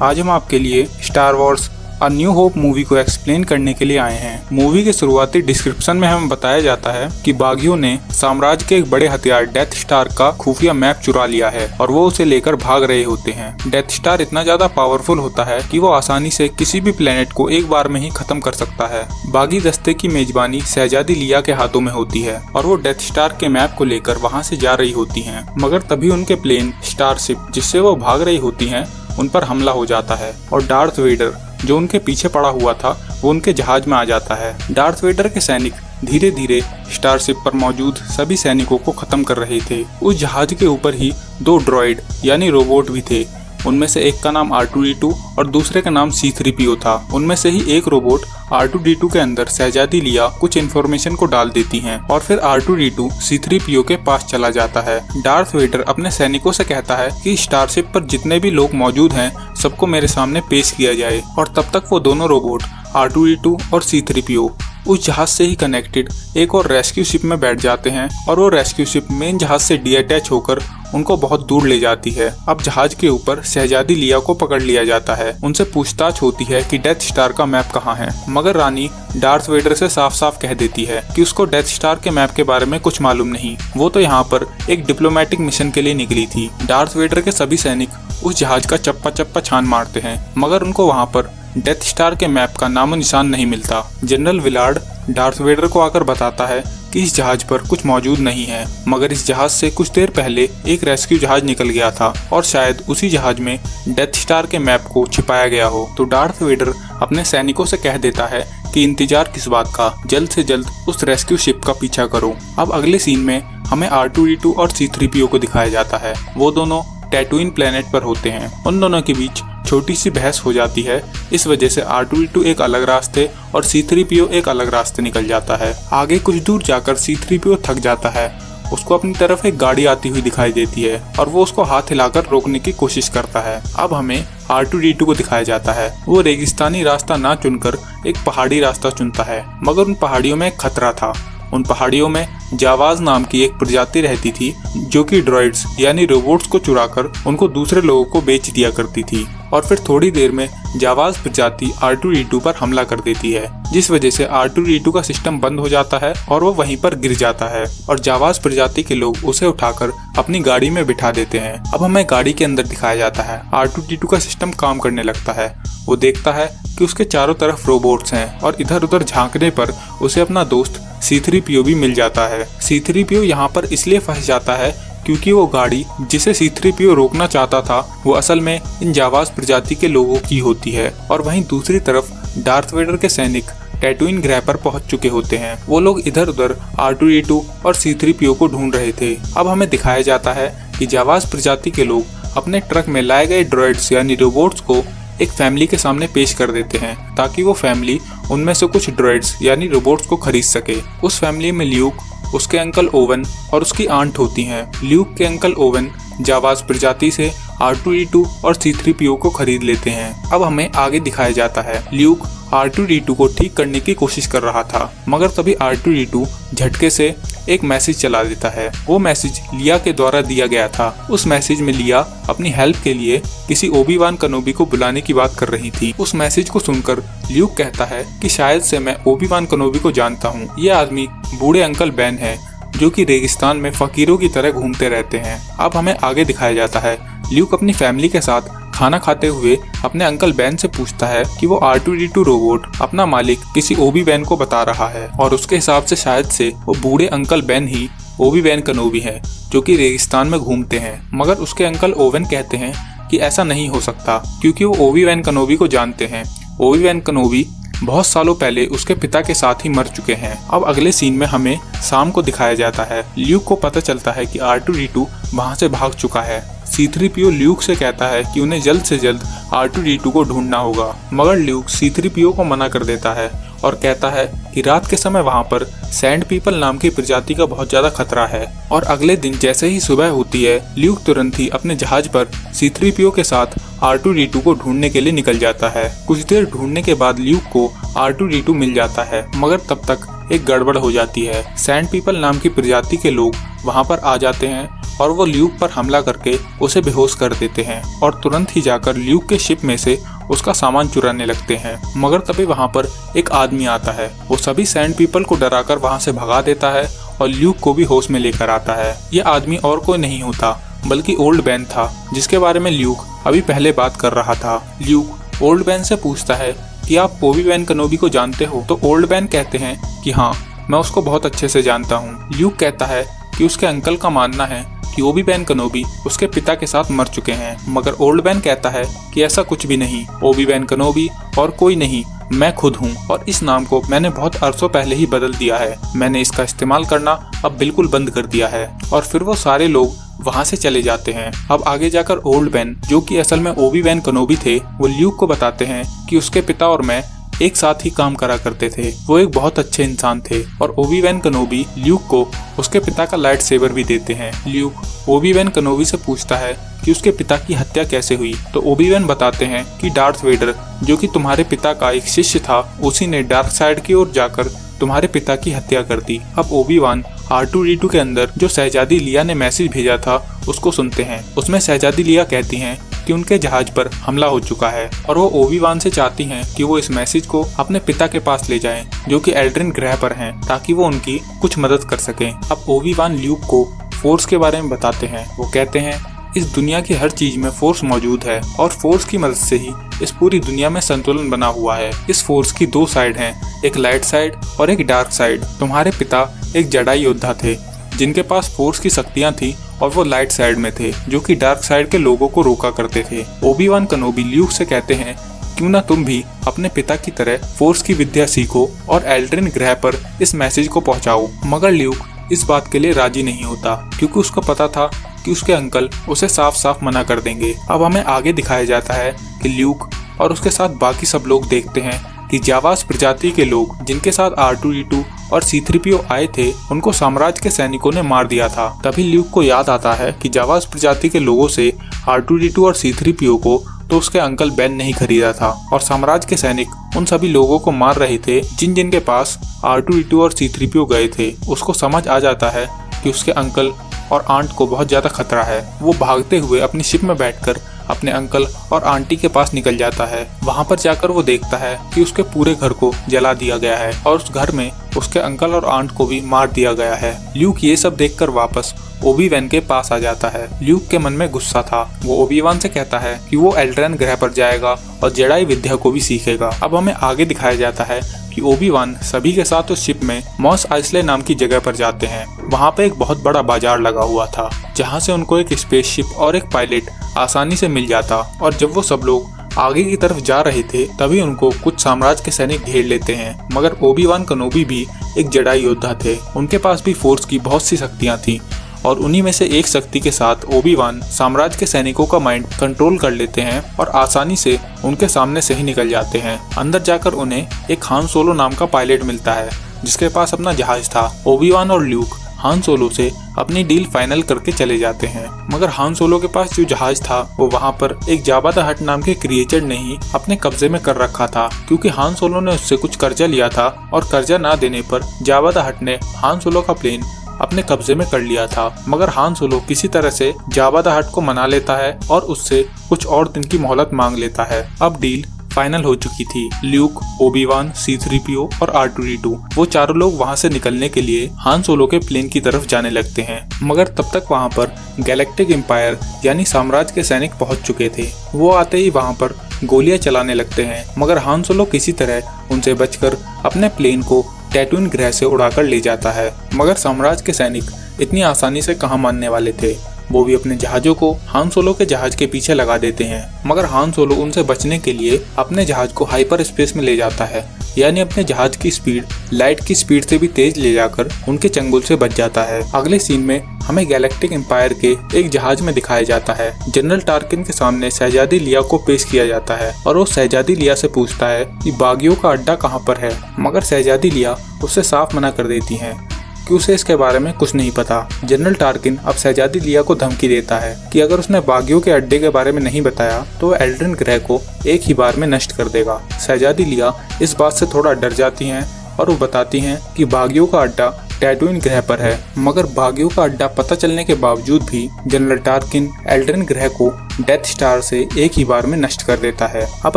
आज हम आपके लिए star Wars a new hope movie को एक्सप्लेन करने के लिए आए हैं। मूवी के शुरुआती डिस्क्रिप्शन में हमें बताया जाता है कि बागियों ने साम्राज्य के एक बड़े हथियार डेथ स्टार का खुफिया मैप चुरा लिया है और वो उसे लेकर भाग रहे होते हैं। डेथ स्टार इतना ज्यादा पावरफुल होता है कि वो आसानी से किसी भी प्लेनेट को एक बार में ही खत्म कर सकता है। बागी दस्ते की मेजबानी शहजादी लिया के हाथों में होती है और वो डेथ स्टार के मैप को लेकर वहाँ से जा रही होती है, मगर तभी उनके प्लेन स्टारशिप जिससे वो भाग रही होती है उन पर हमला हो जाता है और डार्थ वेडर जो उनके पीछे पड़ा हुआ था वो उनके जहाज में आ जाता है। डार्थ वेडर के सैनिक धीरे धीरे स्टारशिप पर मौजूद सभी सैनिकों को खत्म कर रहे थे। उस जहाज के ऊपर ही दो ड्रॉइड यानी रोबोट भी थे। उनमें से एक का नाम R2-D2 और दूसरे का नाम C-3PO था। उनमें से ही एक रोबोट R2-D2 के अंदर शहजादी लिया कुछ इन्फॉर्मेशन को डाल देती हैं और फिर R2-D2 C-3PO के पास चला जाता है। डार्थ वेडर अपने सैनिकों से कहता है कि स्टारशिप पर जितने भी लोग मौजूद हैं सबको मेरे सामने पेश किया जाए और तब तक वो दोनों रोबोट R2-D2 और C-3PO उस जहाज से ही कनेक्टेड एक और रेस्क्यू शिप में बैठ जाते हैं और वो रेस्क्यू शिप मेन जहाज से डीअटैच होकर उनको बहुत दूर ले जाती है। अब जहाज के ऊपर शहजादी लिया को पकड़ लिया जाता है। उनसे पूछताछ होती है कि डेथ स्टार का मैप कहाँ है, मगर रानी डार्थ वेडर से साफ साफ कह देती है कि उसको डेथ स्टार के मैप के बारे में कुछ मालूम नहीं, वो तो यहाँ पर एक डिप्लोमेटिक मिशन के लिए निकली थी। डार्थ वेडर के सभी सैनिक उस जहाज का चप्पा चप्पा छान मारते हैं, मगर उनको वहाँ पर डेथ स्टार के मैप का नामो निशान नहीं मिलता। जनरल विलार्ड डार्थ वेडर को आकर बताता है कि इस जहाज पर कुछ मौजूद नहीं है, मगर इस जहाज से कुछ देर पहले एक रेस्क्यू जहाज निकल गया था और शायद उसी जहाज में डेथ स्टार के मैप को छिपाया गया हो। तो डार्थ वेडर अपने सैनिकों से कह देता है कि इंतजार किस बात का, जल्द से जल्द उस रेस्क्यू शिप का पीछा करो। अब अगले सीन में हमें R2-D2 और C-3PO को दिखाया जाता है। वो दोनों टैटूइन प्लेनेट पर होते हैं। उन दोनों के बीच छोटी सी बहस हो जाती है। इस वजह से R2-D2 एक अलग रास्ते और C-3PO एक अलग रास्ते निकल जाता है। आगे कुछ दूर जाकर C-3PO थक जाता है। उसको अपनी तरफ एक गाड़ी आती हुई दिखाई देती है और वो उसको हाथ हिलाकर रोकने की कोशिश करता है। अब हमें R2-D2 को दिखाया जाता है। वो रेगिस्तानी रास्ता ना चुनकर एक पहाड़ी रास्ता चुनता है, मगर उन पहाड़ियों में एक खतरा था। उन पहाड़ियों में जावाज नाम की एक प्रजाति रहती थी जो कि ड्रॉइड्स यानी रोबोट्स को चुराकर उनको दूसरे लोगों को बेच दिया करती थी और फिर थोड़ी देर में जावाज प्रजाति R2-D2 पर हमला कर देती है, जिस वजह से R2-D2 का सिस्टम बंद हो जाता है और वो वहीं पर गिर जाता है और जावाज प्रजाति के लोग उसे उठाकर अपनी गाड़ी में बिठा देते हैं। अब हमें गाड़ी के अंदर दिखाया जाता है R2-D2 का सिस्टम काम करने लगता है। वो देखता है कि उसके चारों तरफ रोबोट्स हैं और इधर उधर झांकने पर उसे अपना दोस्त C-3PO भी मिल जाता है। C-3PO यहाँ पर इसलिए फंस जाता है क्योंकि वो गाड़ी जिसे C-3PO रोकना चाहता था वो असल में इन जावाज प्रजाति के लोगों की होती है और वहीं दूसरी तरफ डार्थ वेडर के सैनिक टैटूइन ग्रह पर पहुंच चुके होते हैं। वो लोग इधर उधर R2-D2 और C-3PO को ढूंढ रहे थे। अब हमें दिखाया जाता है कि जावाज प्रजाति के लोग अपने ट्रक में लाए गए ड्रॉइड्स यानी रोबोट्स को एक फैमिली के सामने पेश कर देते हैं ताकि वो फैमिली उनमें से कुछ ड्रॉइड्स यानी रोबोट्स को खरीद सके। उस फैमिली में ल्यूक, उसके अंकल ओवन और उसकी आंट होती हैं। ल्यूक के अंकल ओवन जावाज प्रजाति से R2-D2 और C-3PO को खरीद लेते हैं। अब हमें आगे दिखाया जाता है ल्यूक R2-D2 को ठीक करने की कोशिश कर रहा था, मगर तभी R2-D2 झटके से एक मैसेज चला देता है। वो मैसेज लिया के द्वारा दिया गया था। उस मैसेज में लिया अपनी हेल्प के लिए किसी ओबी-वान कनोबी को बुलाने की बात कर रही थी। उस मैसेज को सुनकर ल्यूक कहता है कि शायद से मैं ओबी-वान कनोबी को जानता हूँ। ये आदमी बूढ़े अंकल बेन है जो कि रेगिस्तान में फकीरों की तरह घूमते रहते हैं। अब हमें आगे दिखाया जाता है ल्यूक अपनी फैमिली के साथ खाना खाते हुए अपने अंकल बेन से पूछता है कि वो R2-D2 रोबोट अपना मालिक किसी ओबी-वान को बता रहा है और उसके हिसाब से शायद से वो बूढ़े अंकल बेन ही ओबी-वान कनोबी है जो कि रेगिस्तान में घूमते हैं। मगर उसके अंकल ओवन कहते हैं कि ऐसा नहीं हो सकता क्योंकि वो ओबी-वान कनोबी को जानते हैं। ओबी-वान कनोबी बहुत सालों पहले उसके पिता के साथ ही मर चुके हैं। अब अगले सीन में हमें शाम को दिखाया जाता है। ल्यूक को पता चलता है कि R2-D2 वहां से भाग चुका है। C-3PO ल्यूक से कहता है कि उन्हें जल्द से जल्द R2-D2 को ढूंढना होगा, मगर ल्यूक C-3PO को मना कर देता है और कहता है कि रात के समय वहां पर सैंड पीपल नाम की प्रजाति का बहुत ज्यादा खतरा है। और अगले दिन जैसे ही सुबह होती है ल्यूक तुरंत ही अपने जहाज पर C-3PO के साथ R2-D2 को ढूंढने के लिए निकल जाता है। कुछ देर ढूंढने के बाद ल्यूक को R2-D2 मिल जाता है, मगर तब तक एक गड़बड़ हो जाती है। सैंड पीपल नाम की प्रजाति के लोग वहाँ पर आ जाते हैं और वो ल्यूक पर हमला करके उसे बेहोश कर देते हैं और तुरंत ही जाकर ल्यूक के शिप में से उसका सामान चुराने लगते हैं। मगर तभी वहाँ पर एक आदमी आता है। वो सभी सैंड पीपल को डराकर वहाँ से भगा देता है और ल्यूक को भी होश में लेकर आता है। ये आदमी और कोई नहीं होता बल्कि ओल्ड बैन था, जिसके बारे में ल्यूक अभी पहले बात कर रहा था। ल्यूक ओल्ड बैन से पूछता है कि आप ओबी वैन केनोबी को जानते हो? तो ओल्ड बैन कहते हैं कि हाँ, मैं उसको बहुत अच्छे से जानता हूँ। ल्यूक कहता है कि उसके अंकल का मानना है कि ओबी वैन केनोबी उसके पिता के साथ मर चुके हैं। मगर ओल्ड बैन कहता है कि ऐसा कुछ भी नहीं, ओबी वैन केनोबी और कोई नहीं, मैं खुद हूँ और इस नाम को मैंने बहुत अरसों पहले ही बदल दिया है। मैंने इसका इस्तेमाल करना अब बिल्कुल बंद कर दिया है। और फिर वो सारे लोग वहाँ से चले जाते हैं। अब आगे जाकर ओल्ड बैन, जो कि असल में ओबी वैन केनोबी थे, वो ल्यूक को बताते हैं कि उसके पिता और मैं एक साथ ही काम करा करते थे। वो एक बहुत अच्छे इंसान थे और ओबी वैन केनोबी ल्यूक को उसके पिता का लाइट सेबर भी देते हैं। ल्यूक ओबी वैन केनोबी से पूछता है कि उसके पिता की हत्या कैसे हुई। तो ओबी वैन बताते हैं कि डार्थ वेडर, जो कि तुम्हारे पिता का एक शिष्य था, उसी ने डार्क साइड की ओर जाकर तुम्हारे पिता की हत्या कर दी। अब ओबी वान R2-D2 के अंदर जो शहजादी लिया ने मैसेज भेजा था उसको सुनते हैं। उसमें शहजादी लिया कहती हैं कि उनके जहाज पर हमला हो चुका है और वो ओबी वान से चाहती हैं कि वो इस मैसेज को अपने पिता के पास ले जाएं, जो कि एल्ड्रिन ग्रह पर हैं, ताकि वो उनकी कुछ मदद कर सकें। अब ओबी वान ल्यूक को फोर्स के बारे में बताते हैं। वो कहते हैं इस दुनिया की हर चीज में फोर्स मौजूद है और फोर्स की मदद से ही इस पूरी दुनिया में संतुलन बना हुआ है। इस फोर्स की दो साइड हैं, एक लाइट साइड और एक डार्क साइड। तुम्हारे पिता एक जेडाई योद्धा थे जिनके पास फोर्स की शक्तियां थी और वो लाइट साइड में थे, जो कि डार्क साइड के लोगों को रोका करते थे। ओबी वान केनोबी ल्यूक से कहते हैं क्यों ना तुम भी अपने पिता की तरह फोर्स की विद्या सीखो और एल्ड्रिन ग्रह पर इस मैसेज को पहुंचाओ। मगर ल्यूक इस बात के लिए राजी नहीं होता, क्योंकि उसको पता था कि उसके अंकल उसे साफ साफ मना कर देंगे। अब हमें आगे दिखाया जाता है कि ल्यूक और उसके साथ बाकी सब लोग देखते हैं कि जावास प्रजाति के लोग जिनके साथ R2-D2 और C-3PO आए थे, उनको साम्राज्य के सैनिकों ने मार दिया था। तभी ल्यूक को याद आता है कि जावास प्रजाति के लोगों से R2-D2 और C-3PO को तो उसके अंकल बेन नहीं खरीदा था और साम्राज्य के सैनिक उन सभी लोगों को मार रहे थे जिन के पास R2-D2 और C-3PO गए थे। उसको समझ आ जाता है कि उसके अंकल और आंट को बहुत ज्यादा खतरा है। वो भागते हुए अपनी शिप में बैठकर अपने अंकल और आंटी के पास निकल जाता है। वहाँ पर जाकर वो देखता है कि उसके पूरे घर को जला दिया गया है और उस घर में उसके अंकल और आंट को भी मार दिया गया है। ल्यूक ये सब देखकर वापस ओबी वैन के पास आ जाता है। ल्यूक के मन में गुस्सा था। वो ओबी वान से कहता है कि वो एल्ड्रिन ग्रह पर जाएगा और जेडाई विद्या को भी सीखेगा। अब हमें आगे दिखाया जाता है कि ओबी वान सभी के साथ उस शिप में मॉस आइसले नाम की जगह पर जाते हैं। वहाँ पे एक बहुत बड़ा बाजार लगा हुआ था, जहाँ से उनको एक स्पेसशिप और एक पायलट आसानी से मिल जाता। और जब वो सब लोग आगे की तरफ जा रहे थे, तभी उनको कुछ साम्राज्य के सैनिक घेर लेते हैं। मगर ओबी वान केनोबी भी एक जेडाई योद्धा थे। उनके पास भी फोर्स की बहुत सी शक्तियाँ थी और उन्हीं में से एक शक्ति के साथ ओबी वान साम्राज्य के सैनिकों का माइंड कंट्रोल कर लेते हैं और आसानी से उनके सामने से ही निकल जाते हैं। अंदर जाकर उन्हें एक हान सोलो नाम का पायलट मिलता है, जिसके पास अपना जहाज था। ओबी वान और ल्यूक हान सोलो से अपनी डील फाइनल करके चले जाते हैं। मगर हान सोलो के पास जो जहाज था वो वहाँ पर एक जाबा द हट नाम के क्रिएचर ने ही अपने कब्जे में कर रखा था, क्योंकि हान सोलो ने उससे कुछ कर्जा लिया था और कर्जा ना देने पर जाबा द हट ने हान सोलो का प्लेन अपने कब्जे में कर लिया था। मगर हान सोलो किसी तरह से जाबा द हट को मना लेता है और उससे कुछ और दिन की मोहलत मांग लेता है। अब डील फाइनल हो चुकी थी। ल्यूक, ओबी वान, C-3PO और R2-D2 वो चारों लोग वहां से निकलने के लिए हान सोलो के प्लेन की तरफ जाने लगते हैं। मगर तब तक वहां पर गैलेक्टिक एम्पायर यानी साम्राज्य के सैनिक पहुंच चुके थे। वो आते ही वहां पर गोलियां चलाने लगते हैं, मगर हान सोलो किसी तरह उनसे बचकर अपने प्लेन को टैटून ग्रह से उड़ाकर ले जाता है। मगर साम्राज्य के सैनिक इतनी आसानी से कहां मानने वाले थे। वो भी अपने जहाजों को हान सोलो के जहाज के पीछे लगा देते हैं। मगर हान सोलो उनसे बचने के लिए अपने जहाज को हाइपर स्पेस में ले जाता है, यानी अपने जहाज की स्पीड लाइट की स्पीड से भी तेज ले जाकर उनके चंगुल से बच जाता है। अगले सीन में हमें गैलेक्टिक एम्पायर के एक जहाज में दिखाया जाता है। जनरल टार्किन के सामने शहजादी लिया को पेश किया जाता है और वो शहजादी लिया से पूछता है कि बागियों का अड्डा कहाँ पर है। मगर शहजादी लिया उससे साफ मना कर देती है कि उसे इसके बारे में कुछ नहीं पता। जनरल टार्किन अब शहजादी लिया को धमकी देता है कि अगर उसने बागियों के अड्डे के बारे में नहीं बताया तो वह एल्ड्रिन ग्रह को एक ही बार में नष्ट कर देगा। शहजादी लिया इस बात से थोड़ा डर जाती हैं और वो बताती हैं कि बागियों का अड्डा टैटूइन ग्रह पर है। मगर बागियों का अड्डा पता चलने के बावजूद भी जनरल टार्किन एल्ड्रन ग्रह को डेथ स्टार से एक ही बार में नष्ट कर देता है। अब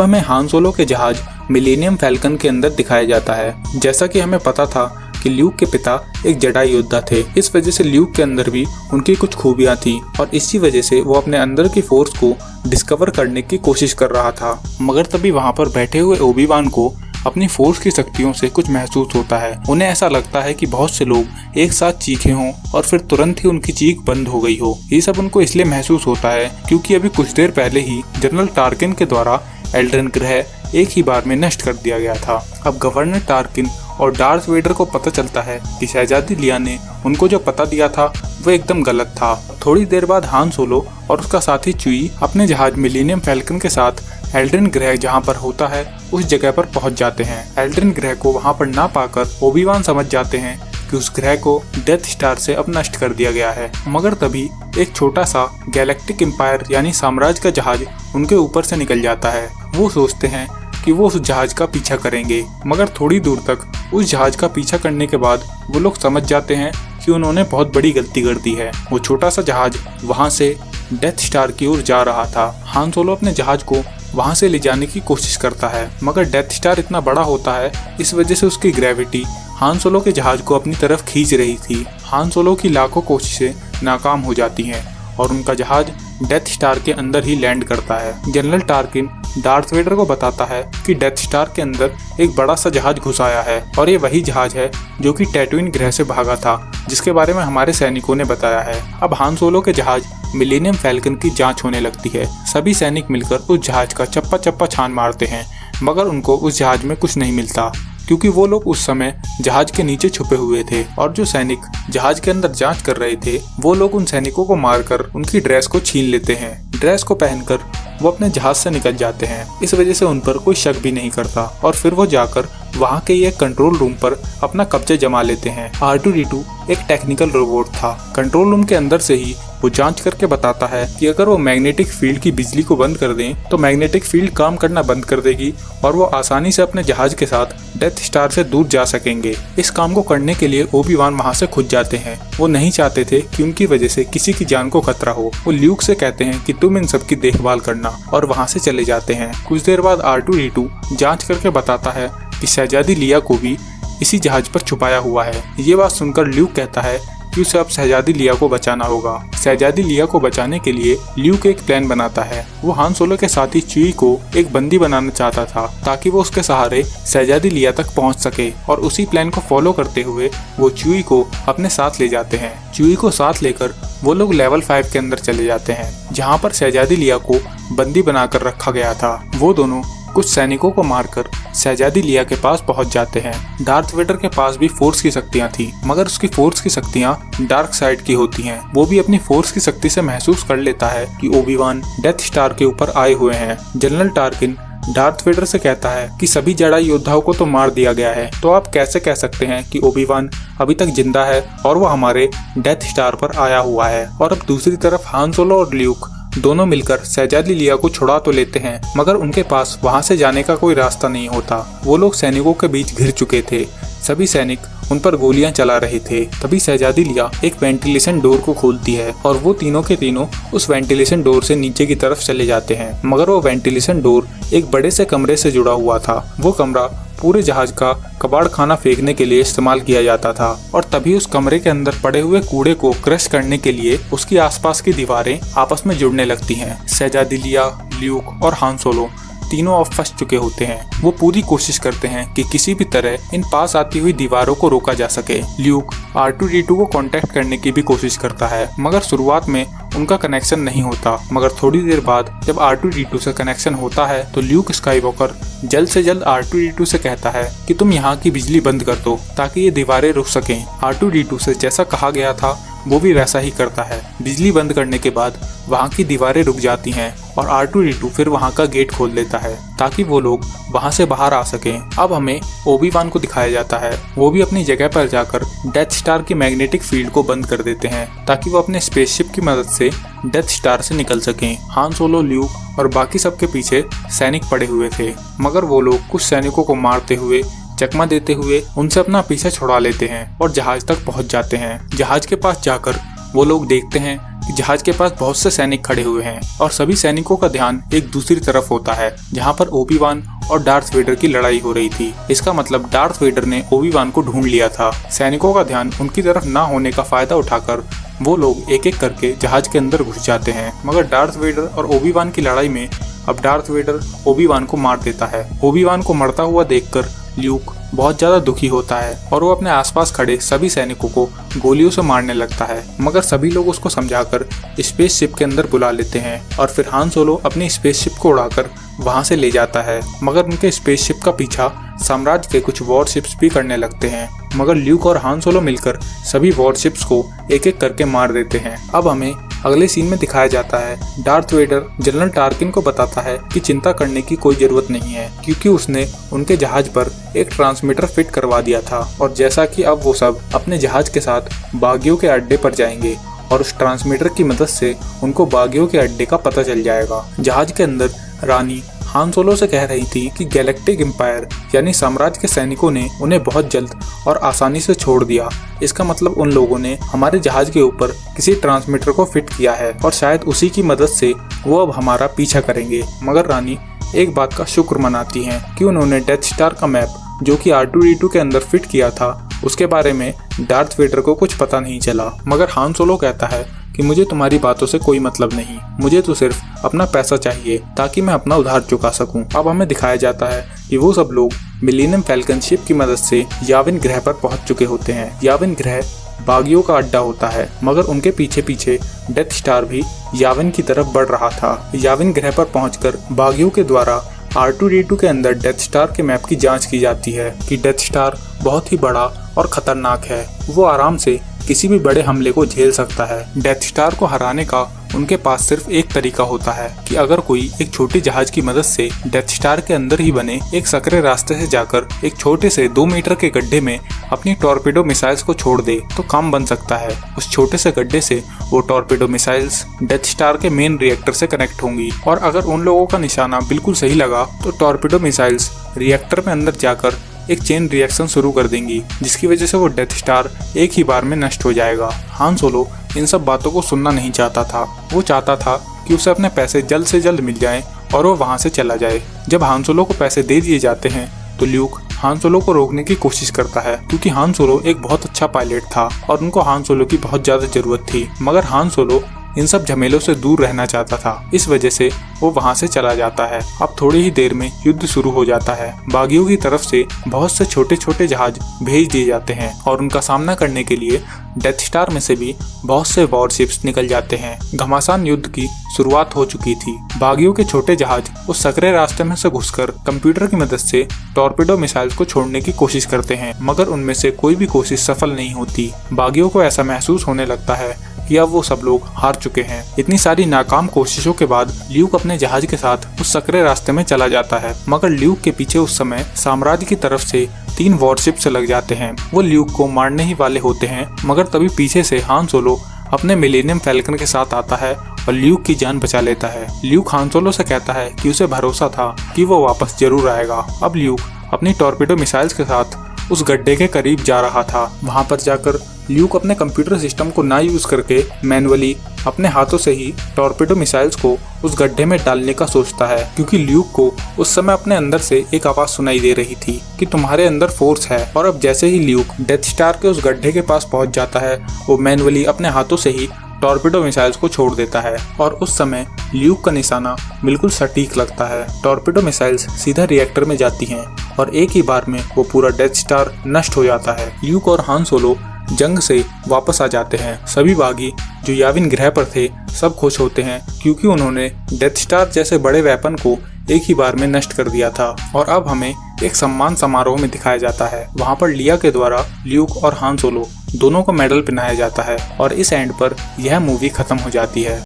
हमें हान सोलो के जहाज मिलेनियम फैल्कन के अंदर दिखाया जाता है। जैसा कि हमें पता था कि ल्यूक के पिता एक जेडाई योद्धा थे, इस वजह से ल्यूक के अंदर भी उनकी कुछ खूबियां थी और इसी वजह से वो अपने अंदर की फोर्स को डिस्कवर करने की कोशिश कर रहा था। मगर तभी वहाँ पर बैठे हुए ओबी-वान को अपनी फोर्स की शक्तियों से कुछ महसूस होता है। उन्हें ऐसा लगता है कि बहुत से लोग एक साथ चीखे हों और फिर तुरंत ही उनकी चीख बंद हो गई हो। ये सब उनको इसलिए महसूस होता है क्योंकि अभी कुछ देर पहले ही जनरल टार्किन के द्वारा एल्ड्रन ग्रह एक ही बार में नष्ट कर दिया गया था। अब गवर्नर टार्किन और डार्थ वेडर को पता चलता है कि शहजादी लिया ने उनको जो पता दिया था वो एकदम गलत था। थोड़ी देर बाद हान सोलो और उसका साथी चुई अपने जहाज मिलेनियम फैल्कन के साथ एल्ड्रन ग्रह जहां पर होता है उस जगह पर पहुंच जाते हैं। एल्ड्रन ग्रह को वहां पर ना पाकर ओबी-वान समझ जाते हैं कि उस ग्रह को डेथ स्टार से अब नष्ट कर दिया गया है। मगर तभी एक छोटा सा गैलेक्टिक एम्पायर यानी साम्राज्य का जहाज उनके ऊपर से निकल जाता है। वो सोचते हैं कि वो उस जहाज का पीछा करेंगे, मगर थोड़ी दूर तक उस जहाज का पीछा करने के बाद वो लोग समझ जाते हैं कि उन्होंने बहुत बड़ी गलती कर दी है। वो छोटा सा जहाज वहां से डेथ स्टार की ओर जा रहा था। हान सोलो अपने जहाज को वहां से ले जाने की कोशिश करता है, मगर डेथ स्टार इतना बड़ा होता है, इस वजह से उसकी ग्रेविटी हान सोलो के जहाज को अपनी तरफ खींच रही थी। हान सोलो की लाखों कोशिशें नाकाम हो जाती हैं और उनका जहाज डेथ स्टार के अंदर ही लैंड करता है। जनरल टार्किन डार्थ वेडर को बताता है कि डेथ स्टार के अंदर एक बड़ा सा जहाज घुस आया है और ये वही जहाज है जो कि टैटूइन ग्रह से भागा था, जिसके बारे में हमारे सैनिकों ने बताया है। अब हान सोलो के जहाज मिलेनियम फैल्कन की जांच होने लगती है। सभी सैनिक मिलकर उस जहाज का चप्पा चप्पा छान मारते हैं, मगर उनको उस जहाज में कुछ नहीं मिलता क्योंकि वो लोग उस समय जहाज के नीचे छुपे हुए थे और जो सैनिक जहाज के अंदर जांच कर रहे थे वो लोग उन सैनिकों को मारकर उनकी ड्रेस को छीन लेते हैं। ड्रेस को पहनकर वो अपने जहाज से निकल जाते हैं। इस वजह से उन पर कोई शक भी नहीं करता और फिर वो जाकर वहाँ के एक कंट्रोल रूम पर अपना कब्जा जमा लेते हैं। R2-D2 एक टेक्निकल रोबोट था। कंट्रोल रूम के अंदर से ही वो जांच करके बताता है कि अगर वो मैग्नेटिक फील्ड की बिजली को बंद कर दें तो मैग्नेटिक फील्ड काम करना बंद कर देगी और वो आसानी से अपने जहाज के साथ डेथ स्टार से दूर जा सकेंगे। इस काम को करने के लिए ओबी-वान वहाँ से खुद जाते हैं। वो नहीं चाहते थे कि उनकी वजह से किसी की जान को खतरा हो। वो ल्यूक से कहते हैं कि तुम इन सब की देखभाल करना और वहाँ से चले जाते हैं। कुछ देर बाद R2-D2 जांच करके बताता है कि शहजादी लिया को भी इसी जहाज पर छुपाया हुआ है। ये बात सुनकर ल्यूक कहता है कि उसे अब शहजादी लिया को बचाना होगा। शहजादी लिया को बचाने के लिए ल्यूक एक प्लान बनाता है। वो हान सोलो के साथी चुई को एक बंदी बनाना चाहता था ताकि वो उसके सहारे शहजादी लिया तक पहुंच सके और उसी प्लान को फॉलो करते हुए वो चुई को अपने साथ ले जाते हैं। चुई को साथ लेकर वो लोग लेवल 5 के अंदर चले जाते हैं जहाँ पर शहजादी लिया को बंदी बनाकर रखा गया था। वो दोनों कुछ सैनिकों को मारकर शहजादी लिया के पास पहुंच जाते हैं। डार्थ वेडर के पास भी फोर्स की शक्तियां थी, मगर उसकी फोर्स की शक्तियां डार्क साइड की होती हैं। वो भी अपनी फोर्स की शक्ति से महसूस कर लेता है कि ओबी-वान डेथ स्टार के ऊपर आए हुए हैं। जनरल टार्किन डार्थ वेडर से कहता है कि सभी जेडाई योद्धाओं को तो मार दिया गया है, तो आप कैसे कह सकते हैं कि ओबी-वान अभी तक जिंदा है और वो हमारे डेथ स्टार पर आया हुआ है। और अब दूसरी तरफ हान सोलो और ल्यूक दोनों मिलकर शहजादी लिया को छुड़ा तो लेते हैं, मगर उनके पास वहां से जाने का कोई रास्ता नहीं होता। वो लोग सैनिकों के बीच घिर चुके थे। सभी सैनिक उन पर गोलियां चला रहे थे। तभी शहजादी लिया एक वेंटिलेशन डोर को खोलती है और वो तीनों के तीनों उस वेंटिलेशन डोर से नीचे की तरफ चले जाते हैं, मगर वो वेंटिलेशन डोर एक बड़े से कमरे से जुड़ा हुआ था। वो कमरा पूरे जहाज का कबाड़ खाना फेंकने के लिए इस्तेमाल किया जाता था और तभी उस कमरे के अंदर पड़े हुए कूड़े को क्रश करने के लिए उसकी आसपास की दीवारें आपस में जुड़ने लगती हैं। शहजादी लिया, ल्यूक और हान सोलो तीनों अब फंस चुके होते हैं। वो पूरी कोशिश करते हैं कि किसी भी तरह इन पास आती हुई दीवारों को रोका जा सके। ल्यूक R2-D2 को कांटेक्ट करने की भी कोशिश करता है, मगर शुरुआत में उनका कनेक्शन नहीं होता। मगर थोड़ी देर बाद जब R2-D2 से कनेक्शन होता है तो ल्यूक स्काईवॉकर जल्द से जल्द R2-D2 से कहता है कि तुम यहाँ की बिजली बंद कर दो ताकि ये दीवारें रुक सकें। R2-D2 से जैसा कहा गया था वो भी वैसा ही करता है। बिजली बंद करने के बाद वहाँ की दीवारें रुक जाती हैं और R2-D2 फिर वहाँ का गेट खोल देता है ताकि वो लोग वहाँ से बाहर आ सकें। अब हमें ओबी-वान को दिखाया जाता है। वो भी अपनी जगह पर जाकर डेथ स्टार की मैग्नेटिक फील्ड को बंद कर देते हैं ताकि वो अपने स्पेसशिप की मदद से डेथ स्टार से निकल सकें। हान सोलो, ल्यूक और बाकी सबके पीछे सैनिक पड़े हुए थे, मगर वो लोग कुछ सैनिकों को मारते हुए चकमा देते हुए उनसे अपना पीछा छुड़ा लेते हैं और जहाज तक पहुंच जाते हैं। जहाज के पास जाकर वो लोग देखते हैं कि जहाज के पास बहुत से सैनिक खड़े हुए हैं और सभी सैनिकों का ध्यान एक दूसरी तरफ होता है, जहां पर ओबी-वान और डार्थ वेडर की लड़ाई हो रही थी। इसका मतलब डार्थ वेडर ने ओबी-वान को ढूंढ लिया था। सैनिकों का ध्यान उनकी तरफ न होने का फायदा उठाकर वो लोग एक एक करके जहाज के अंदर घुस जाते हैं। मगर डार्थ वेडर और ओबी-वान की लड़ाई में अब डार्थ वेडर ओबी-वान को मार देता है। ओबी-वान को मरता हुआ देखकर ल्यूक बहुत ज्यादा दुखी होता है और वो अपने आसपास खड़े सभी सैनिकों को गोलियों से मारने लगता है। मगर सभी लोग उसको समझाकर स्पेसशिप के अंदर बुला लेते हैं और फिर हान सोलो अपनी स्पेसशिप को उड़ाकर वहां से ले जाता है। मगर उनके स्पेसशिप का पीछा साम्राज्य के कुछ वॉरशिप्स भी करने लगते हैं। मगर ल्यूक और हान सोलो मिलकर सभी वॉरशिप्स को एक एक करके मार देते हैं। अब हमें अगले सीन में दिखाया जाता है डार्थ वेडर जनरल टार्किन को बताता है कि चिंता करने की कोई जरूरत नहीं है, क्योंकि उसने उनके जहाज पर एक ट्रांसमीटर फिट करवा दिया था और जैसा कि अब वो सब अपने जहाज के साथ बागियों के अड्डे पर जाएंगे और उस ट्रांसमीटर की मदद से उनको बागियों के अड्डे का पता चल जाएगा। जहाज के अंदर रानी हान सोलो से कह रही थी कि गैलेक्टिक एम्पायर यानी साम्राज्य के सैनिकों ने उन्हें बहुत जल्द और आसानी से छोड़ दिया। इसका मतलब उन लोगों ने हमारे जहाज के ऊपर किसी ट्रांसमीटर को फिट किया है और शायद उसी की मदद से वो अब हमारा पीछा करेंगे। मगर रानी एक बात का शुक्र मनाती हैं कि उन्होंने डेथ स्टार का मैप जो कि R2-D2 के अंदर फिट किया था उसके बारे में डार्थ वेडर को कुछ पता नहीं चला। मगर हान सोलो कहता है कि मुझे तुम्हारी बातों से कोई मतलब नहीं, मुझे तो सिर्फ अपना पैसा चाहिए ताकि मैं अपना उधार चुका सकूं। अब हमें दिखाया जाता है कि वो सब लोग मिलेनियम फैल्कन शिप की मदद से याविन ग्रह पर पहुंच चुके होते हैं। याविन ग्रह बागियों का अड्डा होता है, मगर उनके पीछे पीछे डेथ स्टार भी याविन की तरफ बढ़ रहा था। याविन ग्रह पर पहुंचकर बागियों के द्वारा R2-D2 के अंदर डेथ स्टार के मैप की जांच की जाती है कि डेथ स्टार बहुत ही बड़ा और खतरनाक है, वो आराम से किसी भी बड़े हमले को झेल सकता है। डेथ स्टार को हराने का उनके पास सिर्फ एक तरीका होता है कि अगर कोई एक छोटे जहाज की मदद से डेथ स्टार के अंदर ही बने एक सकरे रास्ते से जाकर एक छोटे से 2 मीटर के गड्ढे में अपनी टॉर्पेडो मिसाइल्स को छोड़ दे तो काम बन सकता है। उस छोटे से गड्ढे से वो टॉर्पेडो मिसाइल्स डेथ स्टार के मेन रिएक्टर से कनेक्ट होंगी और अगर उन लोगों का निशाना बिल्कुल सही लगा तो टॉर्पेडो मिसाइल्स रिएक्टर में अंदर जाकर एक चेन रिएक्शन शुरू कर देंगी, जिसकी वजह से वो डेथ स्टार एक ही बार में नष्ट हो जाएगा। हान सोलो इन सब बातों को सुनना नहीं चाहता था। वो चाहता था कि उसे अपने पैसे जल्द से जल्द मिल जाएं और वो वहां से चला जाए। जब हान सोलो को पैसे दे दिए जाते हैं तो ल्यूक हान सोलो को रोकने की कोशिश करता है, क्योंकि हान सोलो एक बहुत अच्छा पायलट था और उनको हान सोलो की बहुत ज्यादा जरूरत थी। मगर हान सोलो इन सब झमेलों से दूर रहना चाहता था, इस वजह से वो वहां से चला जाता है। अब थोड़ी ही देर में युद्ध शुरू हो जाता है। बागियों की तरफ से बहुत से छोटे छोटे जहाज भेज दिए जाते हैं और उनका सामना करने के लिए डेथ स्टार में से भी बहुत से वॉरशिप्स निकल जाते हैं। घमासान युद्ध की शुरुआत हो चुकी थी। बागियों के छोटे जहाज उस सकरे रास्ते में से घुसकर कंप्यूटर की मदद से टॉर्पेडो मिसाइल्स को छोड़ने की कोशिश करते हैं, मगर उनमें से कोई भी कोशिश सफल नहीं होती। बागियों को ऐसा महसूस होने लगता है कि अब वो सब लोग हार चुके हैं। इतनी सारी नाकाम कोशिशों के बाद ल्यूक अपने जहाज के साथ उस सकरे रास्ते में चला जाता है, मगर ल्यूक के पीछे उस समय साम्राज्य की तरफ से 3 वॉरशिप से लग जाते हैं। वो ल्यूक को मारने ही वाले होते हैं, मगर तभी पीछे से हान सोलो अपने मिलेनियम फैल्कन के साथ आता है और ल्यूक की जान बचा लेता है। ल्यूक हान सोलो से कहता है कि उसे भरोसा था कि वो वापस जरूर आएगा। अब ल्यूक अपनी टॉर्पेडो मिसाइल्स के साथ उस गड्ढे के करीब जा रहा था। वहां पर जाकर ल्यूक अपने कंप्यूटर सिस्टम को ना यूज करके मैनुअली अपने हाथों से ही टॉर्पेडो मिसाइल्स को उस गड्ढे में डालने का सोचता है, क्योंकि ल्यूक को उस समय अपने अंदर से एक आवाज सुनाई दे रही थी कि तुम्हारे अंदर फोर्स है। और अब जैसे ही ल्यूक डेथ स्टार के उस गड्ढे के पास पहुंच जाता है, वो मैनुअली अपने हाथों से ही टॉर्पेडो मिसाइल्स को छोड़ देता है और उस समय ल्यूक का निशाना बिल्कुल सटीक लगता है। टॉर्पेडो मिसाइल्स सीधा रिएक्टर में जाती हैं और एक ही बार में वो पूरा डेथ स्टार नष्ट हो जाता है। ल्यूक और हान सोलो जंग से वापस आ जाते हैं। सभी बागी जो याविन ग्रह पर थे सब खुश होते हैं, क्योंकि उन्होंने डेथ स्टार जैसे बड़े वेपन को एक ही बार में नष्ट कर दिया था। और अब हमें एक सम्मान समारोह में दिखाया जाता है। वहाँ पर लिया के द्वारा ल्यूक और हान सोलो दोनों को मेडल पहनाया जाता है और इस एंड पर यह मूवी खत्म हो जाती है।